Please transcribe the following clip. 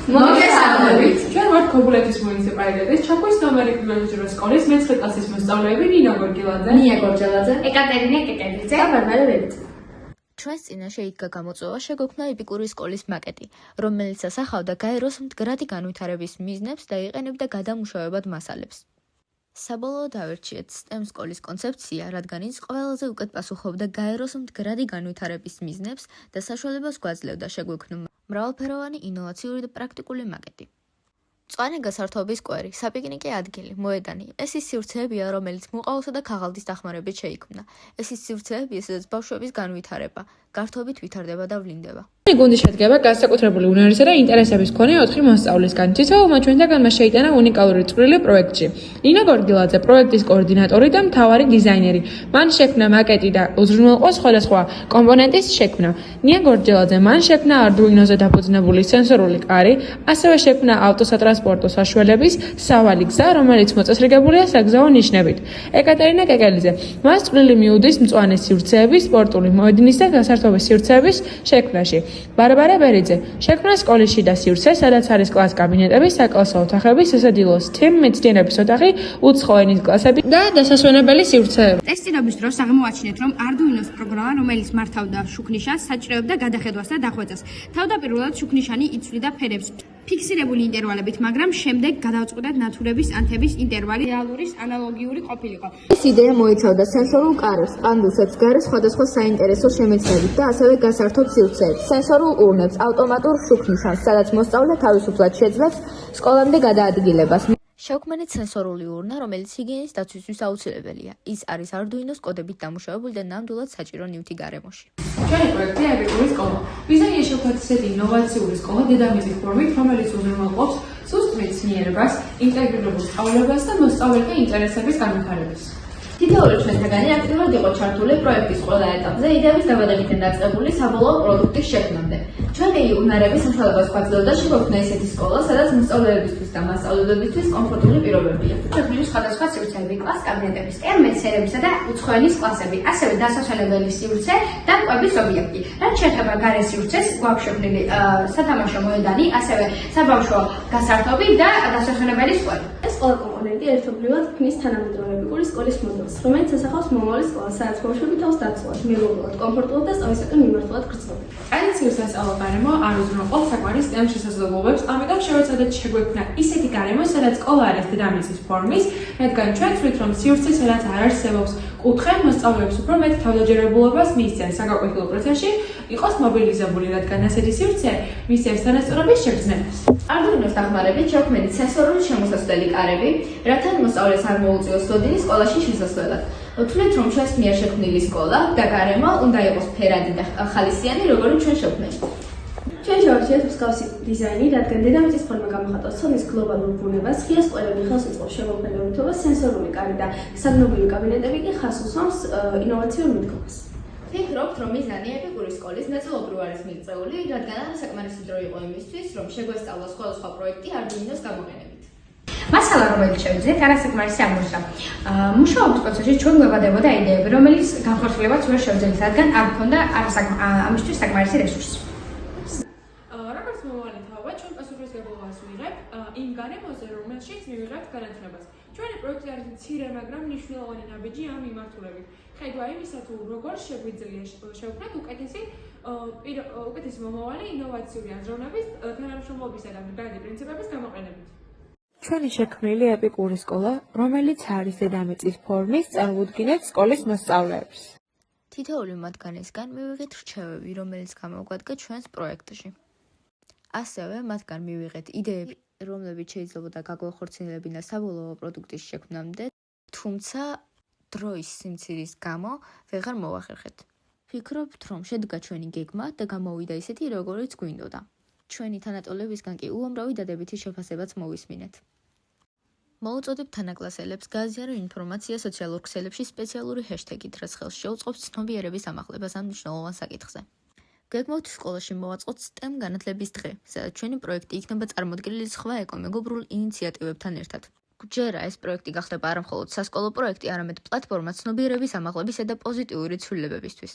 მოგესალმებით. ჩვენ ვართ ქობულეთის მუნიციპალიტეტის ჩაქვრის ნომერი 1 სკოლის მე-9 კლასის მოსწავლეები ნინა გორგილაძე, ნია გორჯალაძე, ეკატერინე კეკელიძე და ბარბარა ვერიცი. ჩვენს წინაშე იდგა გამოწვევა შეგვექმნა ეპიკური სკოლის მაკეტი, რომელიც ასახავდა გაეროს მდგრადი განვითარების მიზნებს და იყენებდა გადამუშავებად მასალებს. საბოლოოდ ავერჩიეთ STEM სკოლის კონცეფცია, რადგან ის ყველაზე უკეთ პასუხობდა გაეროს მდგრადი განვითარების მიზნებს და საშუალებას გვაძლევდა შეგვექმნა მრავალფეროვანი ინოვაციური და პრაქტიკული მაკეტი. მწვანე გასართობების კვერი, საპიკნიკე ადგილი, მოედანი, ეს ის სივრცეებია, რომელიც მოყავოსა და ქაღალდის დახმარებით შეიქმნა. ეს ის სივრცეებია, სადაც ბავშვების განვითარება, გართობით ვითარდება და ვლინდება. გუნდი შედგება განსაკუთრებული უნარისა და ინტერესების მქონე 4 მოსწავლისგან. თითოეულმა ჩვენთაგანმა შეიტანა უნიკალური წვლილი პროექტში. ნინა გორგილაძე პროექტის კოორდინატორი და მთავარი დიზაინერი. მან შექმნა მაკეტი და უზრუნველყო სხვადასხვა კომპონენტის შექმნა. ნია გორგილაძე მან შექმნა არდუინოზე დაფუძნებული სენსორული კარი, ასევე შექმნა ავტოსატრანსპორტო საშუალების სავალი გზა, რომელიც მოწესრიგებულია საგზაო ნიშნებით. ეკატერინე კეკელიძე მას წვლილი მიუძის მწვანე სივრცეების, სპორტული მოედნის და გასართობების სივრცეების შექმნაში. ბარბარა ვერიძე შექმნა სკოლის შიდა სივრცე, სადაც არის კლას კაბინეტები, საკლასო ოთახები, სასადილოს თემ, მეცნიერების ოთახი, უცხო ენის კლასები და დასასვენებელი სივრცეები. ტესტირების დროს აღმოაჩინეთ, რომ არდუინოს პროგრამა, რომელიც მართავდა შუქნიშანს, საჭიროებდა გადახედვას და დახვეწას. თავდაპირველად შუქნიშანი იცვლიდა ფერებს ფიქსირებული ინტერვალებით, მაგრამ შემდეგ გადავწყვიტეთ ნათურების ანთების ინტერვალი რეალურის ანალოგიური ყოფილიყო. ეს იდეა მოიცავდა სენსორულ კარებს, პანდუსებს, გარეს სხვადასხვა საინტერესო შემეცნებით და ასევე გასართობ სივრცეებს, სენსორულ ურნებს, ავტომატურ შუქნიშანს, სადაც მოსწავლე თავისუფლად შეძლებს სკოლამდე გადაადგილებას. შევქმნით სენსორული ურნა, რომელიც ჰიგიენის დაცვისთვის აუცილებელია. ის არის არდუინოს კოდებით დამუშავებული და ნამდვილად საჭირო ნივთი გარემოში. ჩვენი პროექტია ეპიკური სკოლა. ვიზია შევქმნით ისეთი ინოვაციური სკოლა დედამიწის ფორმით, რომელიც უზრუნველყოფს სუსტ მეცნიერებას, ინტეგრირებულ სწავლებას და მოსწავლეთა ინტერესების განვითარებას. თითოეული ჩვენთაგანი აქტიურად იყო ჩართული პროექტის ყველა ეტაპზე, იდეების დაბადებიდან დაწყებული საბოლოო პროდუქტის შექმნამდე. ჩვენი უნარების საშუალებას გვაძლევდა შეგვექმნა ისეთი სკოლა, სადაც მოსწავლეებისთვის და მასწავლებლებისთვის კომფორტული პირობებია. შექმნილი სხვადასხვა სივრცეები, კლას კაბინეტები, STEM მეცნიერებისა და უცხო ენის კლასები, ასევე დასასვენებელი სივრცე და კვების ობიექტი. რაც შეეხება გარე სივრცეს, გვაქვს შექმნილი სათამაშო მოედანი, ასევე საბავშვო გასართობი და დასასვენებელი სკოლა. ეს ყველა კომპონენტი ერთობლივად ქმნის თანამედროვე ეპიკური სკოლის მოდელს, რომელიც ასახავს მომავალი სკოლას, სადაც ბავშვები თავს დაცულად, მიღებულად, კომფორტულად და სწავლისაკენ მიმართულად გრძნობენ. ტრადიციული სასწავლო გარემო არ უზრუნველყოფს საკმარის STEM შესაძლებლობებს, ამიტომ შევეცადეთ შეგვექმნა ისეთი გარემო, სადაც სკოლა არის დედამიწის ფორმის, რადგან ჩვენ ვთვლით, რომ სივრცე, სადაც არ არსებობს კუთხე, მოსწავლეებს უფრო მეტ თავდაჯერებულობას მისცემს საკავშირო პროცესში, იყოს მობილიზებული, რადგან ასეთი სივრცე მისცემს თანასწორობის შეგრძნებას. არდუინოს დახმარებით შევქმნით სენსორული შემოსასვლელი კარები, რათა მოსწავლეს არ მოუწიოს ლოდინი სკოლაში შესასვლელად. ვთვლით, რომ ჩვენს მიერ შექმნილი სკოლა და გარემო უნდა იყოს ფერადი და ხალისიანი, როგორც ჩვენ შევქმნით. ჩვენ შევარჩიეთ მსგავსი დიზაინი, რადგან დედამიწის ფორმა გამოხატავს ცოდნის გლობალურ ბუნებას, ღია სკოლები ხელს უწყობს შემოქმედებითობას, სენსორული კარი და საგნობრივი კაბინეტები კი ხაზს უსვამს ინოვაციურ მიდგომას. ფიქრობთ, რომ მიზანი ეპიკური სკოლის ნაწილობრივ არის მიღწეული, რადგან არა საკმარისი დრო იყო იმისთვის, რომ შეგვესწავლოს სხვადასხვა პროექტი არდუინოს გამოყენებით. მასალა, რომელიც შევძლიეთ, არასაკმარისი აღმოჩნდა. მუშაობის პროცესში ჩვენ გვებადებოდა იდეები, რომელიც განხორციელებაც ვერ შევძლიეთ, რადგან არ ჰქონდა ამისთვის საკმარისი რესურსი. როგორც მომავალი თაობა, ჩვენ პასუხისმგებლობას ვიღებთ იმ გარემოზე, რომელშიც მივიღებთ განათლებას. ჩვენი პროექტი არის მცირე, მაგრამ მნიშვნელოვანი ნაბიჯი ამ მიმართულებით. ხედვა იმისა, თუ როგორ შეგვიძლია შევქმნათ უკეთესი მომავალი ინოვაციური აზროვნების, თანამშრომლობისა და მდგრადი პრინციპების გამოყენებით. ჩვენი შექმნილი ეპიკური სკოლა, რომელიც არის დედამიწის ფორმის, წარმოუდგინეთ სკოლის მოსწავლეებს. თითოეული მათგანისგან მივიღეთ რჩევები, რომელიც გამოგვადგა ჩვენს პროექტში. ასევე მათგან მივიღეთ იდეები, რომლებიც შეიძლებოდა გაგვეხორციელებინა საბოლოო პროდუქტის შექმნამდე, თუმცა დროის სიმცირის გამო ვეღარ მოვახერხეთ. ვფიქრობთ, რომ შედგა ჩვენი გეგმა და გამოვიდა ისეთი, როგორიც გვინდოდა. ჩვენი თანატოლებისგან კი უამრავი დადებითი შეფასებაც მოვისმინეთ. მოუწოდებთ თანაკლასელებს გააზიარო ინფორმაცია სოციალურ ქსელებში სპეციალური ჰეშტეგით, რაც ხელს შეუწყობს ცნობიერების ამაღლებას ამ მნიშვნელოვან საკითხზე. გეგმავთ სკოლაში მოვაწყოთ STEM განათლების დღე, სადაც ჩვენი პროექტი იქნება წარმოდგენილი სხვა ეკომეგობრულ ინიციატივებთან ერთად. გვჯერა ეს პროექტი გახდება არა მხოლოდ სასკოლო პროექტი, არამედ პლატფორმა ცნობიერების ამაღლებისა და პოზიტიური ცვლილებებისთვის.